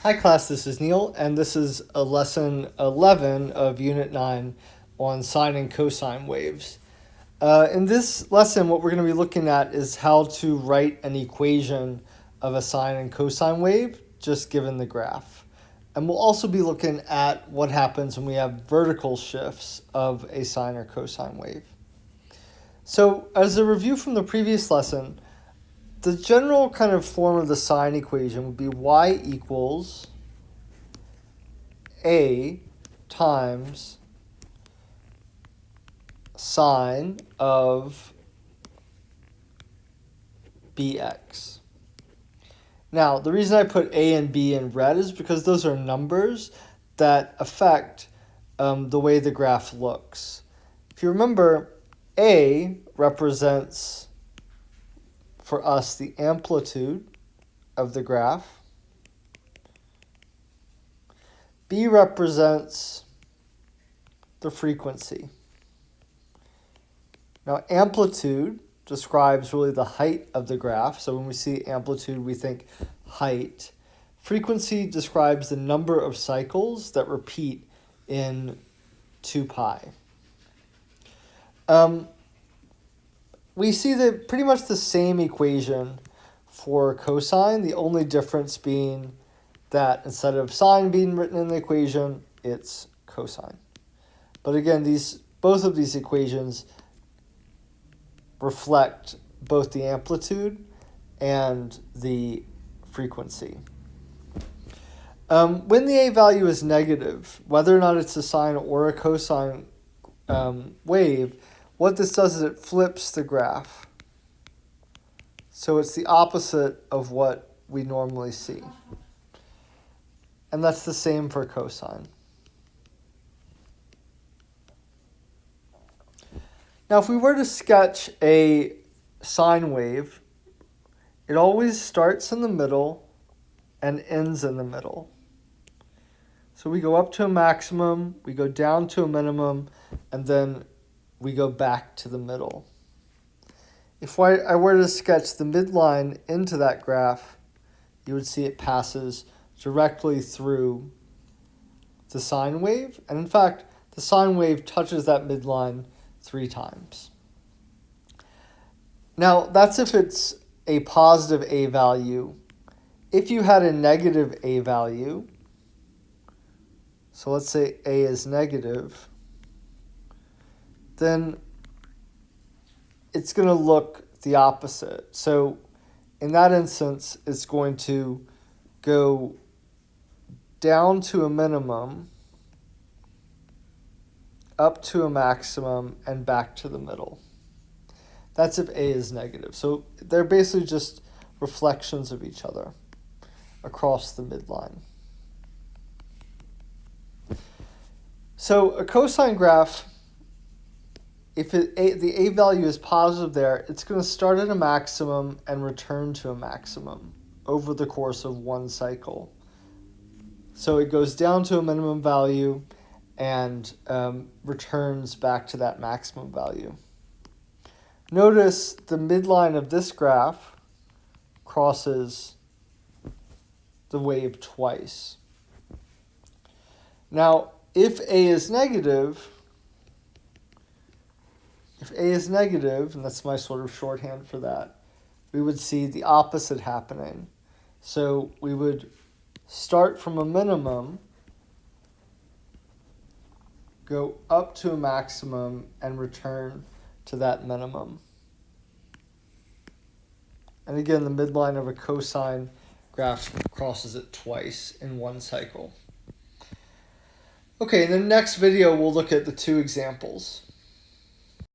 Hi class, this is Neil, and this is a lesson 11 of Unit 9 on sine and cosine waves. In this lesson, what we're going to be looking at is how to write an equation of a sine and cosine wave, just given the graph. And we'll also be looking at what happens when we have vertical shifts of a sine or cosine wave. So as a review from the previous lesson, the general kind of form of the sine equation would be y equals a times sine of bx. Now, the reason I put a and b in red is because those are numbers that affect the way the graph looks. If you remember, a represents for us the amplitude of the graph. B represents the frequency. Now, amplitude describes really the height of the graph. So when we see amplitude, we think height. Frequency describes the number of cycles that repeat in 2 pi. We see pretty much the same equation for cosine, the only difference being that instead of sine being written in the equation, it's cosine. But again, both of these equations reflect both the amplitude and the frequency. When the a value is negative, whether or not it's a sine or a cosine wave, what this does is it flips the graph. So it's the opposite of what we normally see. And that's the same for cosine. Now, if we were to sketch a sine wave, it always starts in the middle and ends in the middle. So we go up to a maximum, we go down to a minimum, and then we go back to the middle. If I were to sketch the midline into that graph, you would see it passes directly through the sine wave. And in fact, the sine wave touches that midline 3 times. Now, that's if it's a positive a value. If you had a negative a value, so let's say a is negative, then it's going to look the opposite. So in that instance, it's going to go down to a minimum, up to a maximum, and back to the middle. That's if a is negative. So they're basically just reflections of each other across the midline. So a cosine graph, if the a value is positive there, it's going to start at a maximum and return to a maximum over the course of 1 cycle. So it goes down to a minimum value and returns back to that maximum value. Notice the midline of this graph crosses the wave twice. Now, if a is negative, and that's my sort of shorthand for that, we would see the opposite happening. So we would start from a minimum, go up to a maximum, and return to that minimum. And again, the midline of a cosine graph crosses it twice in 1 cycle. Okay, in the next video, we'll look at the 2 examples.